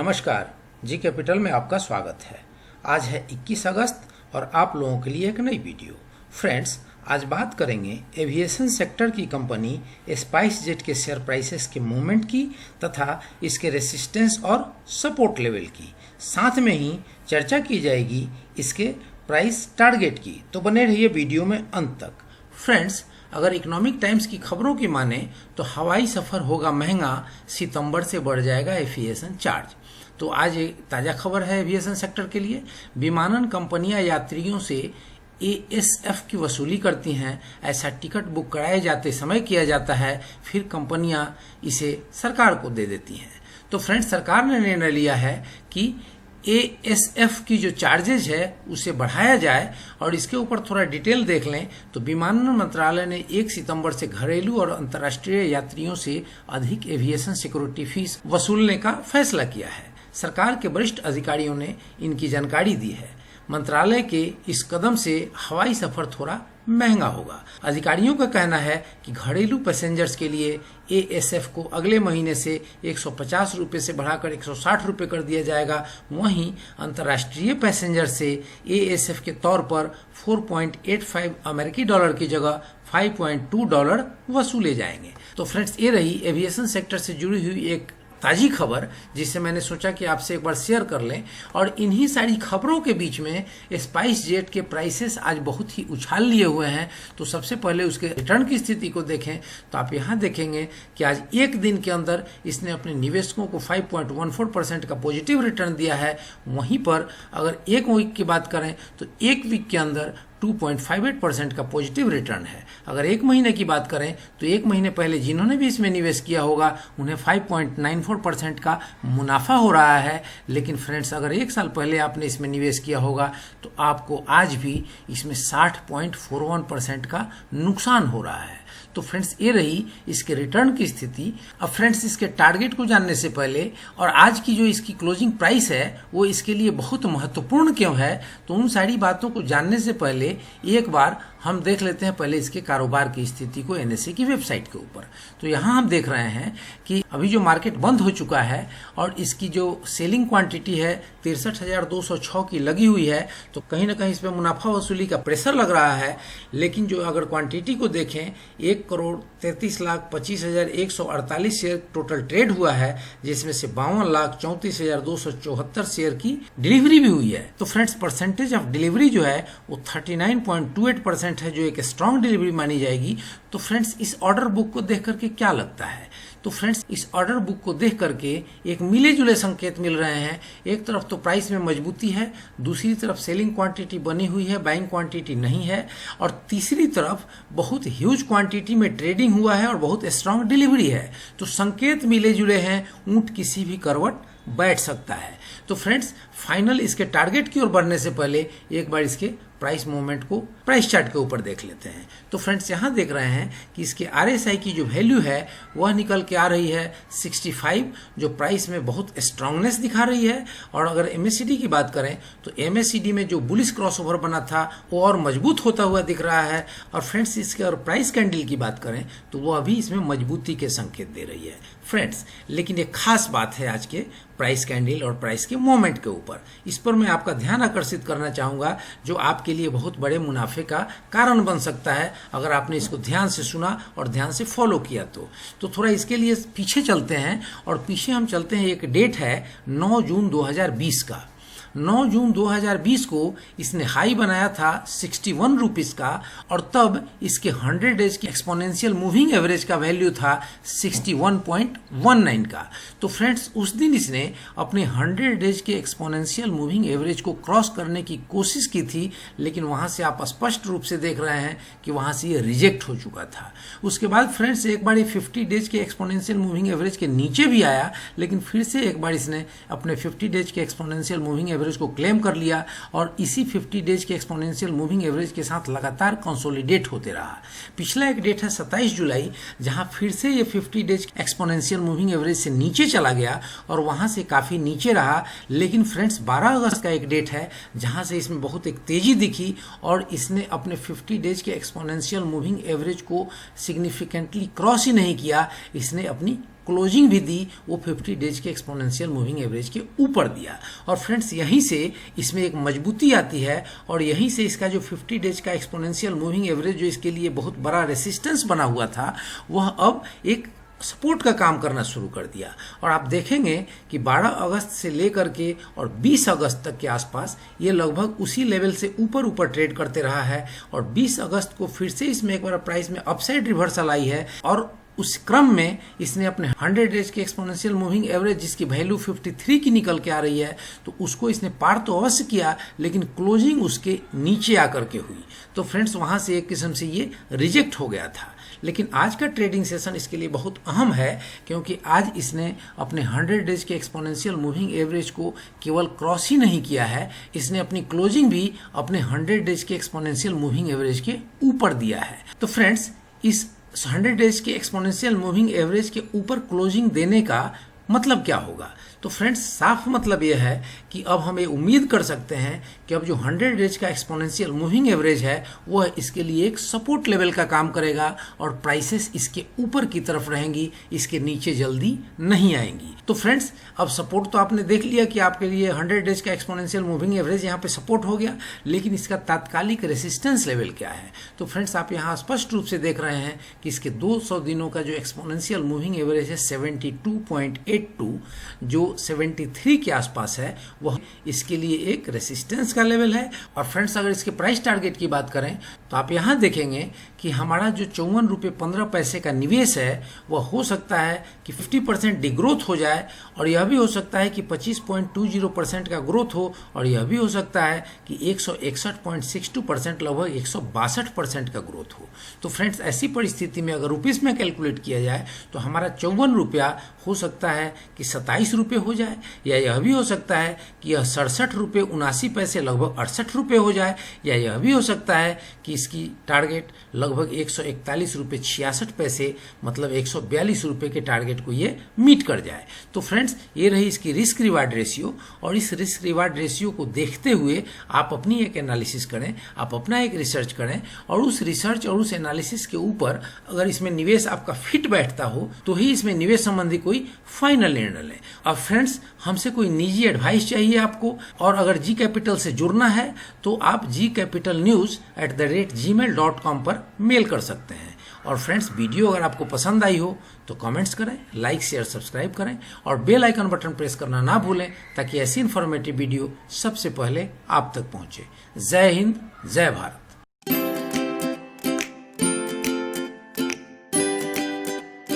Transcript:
नमस्कार, G capital में आपका स्वागत है। आज है 21 अगस्त और आप लोगों के लिए एक नई वीडियो। फ्रेंड्स, आज बात करेंगे एविएशन सेक्टर की कंपनी स्पाइस जेट के शेयर प्राइसेस के मूवमेंट की तथा इसके रेसिस्टेंस और सपोर्ट लेवल की। साथ में ही चर्चा की जाएगी इसके प्राइस टारगेट की, तो बने रहिए वीडियो में अंत तक। फ्रेंड्स, अगर इकोनॉमिक टाइम्स की खबरों की माने तो हवाई सफर होगा महंगा, सितंबर से बढ़ जाएगा एविएशन चार्ज। तो आज एक ताज़ा खबर है एविएशन सेक्टर के लिए। विमानन कंपनियां यात्रियों से ASF की वसूली करती हैं। ऐसा टिकट बुक कराए जाते समय किया जाता है, फिर कंपनियां इसे सरकार को दे देती हैं। तो फ्रेंड्स, सरकार ने निर्णय लिया है कि ASF की जो चार्जेज है उसे बढ़ाया जाए। और इसके ऊपर थोड़ा डिटेल देख लें तो विमानन मंत्रालय ने 1 सितंबर से घरेलू और अंतर्राष्ट्रीय यात्रियों से अधिक एविएशन सिक्योरिटी फीस वसूलने का फैसला किया है। सरकार के वरिष्ठ अधिकारियों ने इनकी जानकारी दी है। मंत्रालय के इस कदम से हवाई सफर थोड़ा महंगा होगा। अधिकारियों का कहना है कि घरेलू पैसेंजर्स के लिए ASF को अगले महीने से 150 रुपये से बढ़ाकर 160 रुपये कर दिया जाएगा। वहीं अंतर्राष्ट्रीय पैसेंजर से ASF के तौर पर 4.85 अमेरिकी डॉलर की जगह $5.2 वसूले जाएंगे। तो फ्रेंड्स, ये रही एविएशन सेक्टर से जुड़ी हुई एक ताजी खबर जिसे मैंने सोचा कि आपसे एक बार शेयर कर लें। और इन्हीं सारी खबरों के बीच में स्पाइस जेट के प्राइसेस आज बहुत ही उछाल लिए हुए हैं। तो सबसे पहले उसके रिटर्न की स्थिति को देखें तो आप यहाँ देखेंगे कि आज एक दिन के अंदर इसने अपने निवेशकों को 5.14% का पॉजिटिव रिटर्न दिया है। वहीं पर अगर एक वीक की बात करें तो एक वीक के अंदर 2.58% का पॉजिटिव रिटर्न है। अगर एक महीने की बात करें तो एक महीने पहले जिन्होंने भी इसमें निवेश किया होगा उन्हें 5.94% का मुनाफा हो रहा है। लेकिन फ्रेंड्स, अगर एक साल पहले आपने इसमें निवेश किया होगा तो आपको आज भी इसमें 60.41% का नुकसान हो रहा है। तो फ्रेंड्स, ये रही इसके रिटर्न की स्थिति। अब फ्रेंड्स, इसके टारगेट को जानने से पहले और आज की जो इसकी क्लोजिंग प्राइस है वो इसके लिए बहुत महत्वपूर्ण क्यों है, तो उन सारी बातों को जानने से पहले एक बार हम देख लेते हैं पहले इसके कारोबार की स्थिति को NSE की वेबसाइट के ऊपर। तो यहाँ हम देख रहे हैं कि अभी जो मार्केट बंद हो चुका है और इसकी जो सेलिंग क्वांटिटी है 63,206 की लगी हुई है। तो कहीं ना कहीं इस पर मुनाफा वसूली का प्रेशर लग रहा है। लेकिन जो अगर क्वांटिटी को देखें 1,33,25,148 शेयर टोटल ट्रेड हुआ है, जिसमें से 52,34,274 शेयर की डिलीवरी भी हुई है। तो फ्रेंड्स, परसेंटेज ऑफ डिलीवरी जो है वो 39.28% है, जो एक स्ट्रॉन्ग डिलीवरी मानी जाएगी। तो फ्रेंड्स, इस ऑर्डर बुक को देख करके क्या लगता है? तो फ्रेंड्स, इस ऑर्डर बुक को देख करके एक मिले जुले संकेत मिल रहे हैं। एक तरफ तो प्राइस में मजबूती है, दूसरी तरफ सेलिंग क्वांटिटी बनी हुई है, बाइंग क्वांटिटी नहीं है, और तीसरी तरफ बहुत ह्यूज क्वांटिटी में ट्रेडिंग हुआ है और बहुत स्ट्रांग डिलीवरी है। तो संकेत मिले जुले हैं, ऊंट किसी भी करवट बैठ सकता है। तो फ्रेंड्स, फाइनल इसके टारगेट की ओर बढ़ने से पहले एक बार इसके प्राइस मूवमेंट को प्राइस चार्ट के ऊपर देख लेते हैं। तो फ्रेंड्स, यहाँ देख रहे हैं कि इसके RSI की जो वैल्यू है वह निकल के आ रही है 65, जो प्राइस में बहुत स्ट्रांगनेस दिखा रही है। और अगर MACD की बात करें तो MACD में जो बुलिश क्रॉसओवर बना था वो और मजबूत होता हुआ दिख रहा है। और फ्रेंड्स, इसके और प्राइस कैंडल की बात करें तो वो अभी इसमें मजबूती के संकेत दे रही है। फ्रेंड्स, लेकिन एक खास बात है आज के प्राइस कैंडल और प्राइस के मोमेंट के ऊपर। इस पर मैं आपका ध्यान आकर्षित करना चाहूँगा, जो आपके लिए बहुत बड़े मुनाफे का कारण बन सकता है अगर आपने इसको ध्यान से सुना और ध्यान से फॉलो किया। तो थोड़ा इसके लिए पीछे चलते हैं और पीछे हम चलते हैं। एक डेट है 9 जून 2020 का। 9 जून 2020 को इसने हाई बनाया था 61 रुपीस का, और तब इसके 100 डेज की एक्सपोनेंशियल मूविंग एवरेज का वैल्यू था 61.19 का। तो फ्रेंड्स, उस दिन इसने अपने 100 डेज के एक्सपोनेंशियल मूविंग एवरेज को क्रॉस करने की कोशिश की थी, लेकिन वहां से आप स्पष्ट रूप से देख रहे हैं कि वहां से ये रिजेक्ट हो चुका था। उसके बाद फ्रेंड्स, एक बार 50 डेज के एक्सपोनेंशियल मूविंग एवरेज के नीचे भी आया, लेकिन फिर से एक बार इसने अपने 50 डेज के एक्सपोनेंशियल मूविंग एवरेज को क्लेम कर लिया और इसी 50 डेज के एक्सपोनेंशियल मूविंग एवरेज के साथ लगातार कंसोलिडेट होते रहा। पिछला एक डेट है 27 जुलाई, जहां फिर से ये 50 डेज एक्सपोनेंशियल मूविंग एवरेज से नीचे चला गया और वहां से काफी नीचे रहा। लेकिन फ्रेंड्स, 12 अगस्त का एक डेट है जहां से इसमें बहुत एक तेजी दिखी और इसने अपने 50 डेज के एक्सपोनेंशियल मूविंग एवरेज को सिग्निफिकेंटली क्रॉस ही नहीं किया, इसने अपनी क्लोजिंग भी दी वो 50 डेज के एक्सपोनेंशियल मूविंग एवरेज के ऊपर दिया। और फ्रेंड्स यहीं से इसमें एक मजबूती आती है और यहीं से इसका जो 50 डेज का एक्सपोनेंशियल मूविंग एवरेज जो इसके लिए बहुत बड़ा रेसिस्टेंस बना हुआ था वह अब एक सपोर्ट का काम करना शुरू कर दिया। और आप देखेंगे कि 12 अगस्त से लेकर के और 20 अगस्त तक के आसपास ये लगभग उसी लेवल से ऊपर ऊपर ट्रेड करते रहा है और 20 अगस्त को फिर से इसमें एक बार प्राइस में अपसाइड रिवर्सल आई है और उस क्रम में इसने अपने 100 डेज के एक्सपोनेंशियल मूविंग एवरेज जिसकी वैल्यू 53 की निकल के आ रही है तो उसको इसने पार तो अवश्य किया लेकिन क्लोजिंग उसके नीचे आकर के हुई। तो फ्रेंड्स वहां से एक किस्म से ये रिजेक्ट हो गया था। लेकिन आज का ट्रेडिंग सेशन इसके लिए बहुत अहम है क्योंकि आज इसने अपने 100 डेज के एक्सपोनेंशियल मूविंग एवरेज को केवल क्रॉस ही नहीं किया है, इसने अपनी क्लोजिंग भी अपने 100 डेज के एक्सपोनेंशियल मूविंग एवरेज के ऊपर दिया है। तो फ्रेंड्स इस 100 डेज के एक्सपोनेंशियल मूविंग एवरेज के ऊपर क्लोजिंग देने का मतलब क्या होगा? तो फ्रेंड्स साफ मतलब यह है कि अब हम ये उम्मीद कर सकते हैं कि अब जो 100 डेज का एक्सपोनेंशियल मूविंग एवरेज है वह इसके लिए एक सपोर्ट लेवल का काम करेगा और प्राइसेस इसके ऊपर की तरफ रहेंगी, इसके नीचे जल्दी नहीं आएंगी। तो फ्रेंड्स अब सपोर्ट तो आपने देख लिया कि आपके लिए 100 डेज का एक्सपोनेंशियल मूविंग एवरेज यहाँ पे सपोर्ट हो गया, लेकिन इसका तात्कालिक रेसिस्टेंस लेवल क्या है? तो फ्रेंड्स आप यहाँ स्पष्ट रूप से देख रहे हैं कि इसके 200 दिनों का जो एक्सपोनेंशियल मूविंग एवरेज है 72.82 जो 73 के आसपास है वह इसके लिए एक रेसिस्टेंस का लेवल है। और फ्रेंड्स अगर इसके प्राइस टारगेट की बात करें तो आप यहाँ देखेंगे कि हमारा जो 54 रुपये 15 पैसे का निवेश है वह हो सकता है कि 50% डिग्रोथ हो जाए और यह भी हो सकता है कि 25.20% का ग्रोथ हो और यह भी हो सकता है कि 161.62% लगभग 162% का ग्रोथ हो। तो फ्रेंड्स ऐसी परिस्थिति में अगर रुपीस में कैलकुलेट किया जाए तो हमारा 54 रुपया हो सकता है कि 27 रुपये हो जाए या यह भी हो सकता है कि यह 67 रुपये 79 पैसे लगभग 68 रुपये हो जाए या यह भी हो सकता है कि इसकी टारगेट लगभग 141 रुपये 66 पैसे मतलब 142 रुपये के टारगेट को ये मीट कर जाए। तो फ्रेंड्स ये रही इसकी रिस्क रिवार्ड रेशियो और इस रिस्क रिवार्ड रेशियो को देखते हुए आप अपनी एक एनालिसिस करें, आप अपना एक रिसर्च करें और उस रिसर्च और उस एनालिसिस के ऊपर अगर इसमें निवेश आपका फिट बैठता हो तो ही इसमें निवेश संबंधी कोई फाइनल निर्णय लें। अब फ्रेंड्स हमसे कोई निजी एडवाइस चाहिए आपको और अगर जी कैपिटल से जुड़ना है तो आप gcapitalnews@gmail.com पर मेल कर सकते हैं। और फ्रेंड्स वीडियो अगर आपको पसंद आई हो तो कमेंट्स करें, लाइक शेयर सब्सक्राइब करें और बेल आइकन बटन प्रेस करना ना भूलें ताकि ऐसी इन्फॉर्मेटिव वीडियो सबसे पहले आप तक पहुंचे। जय हिंद, जय भारत।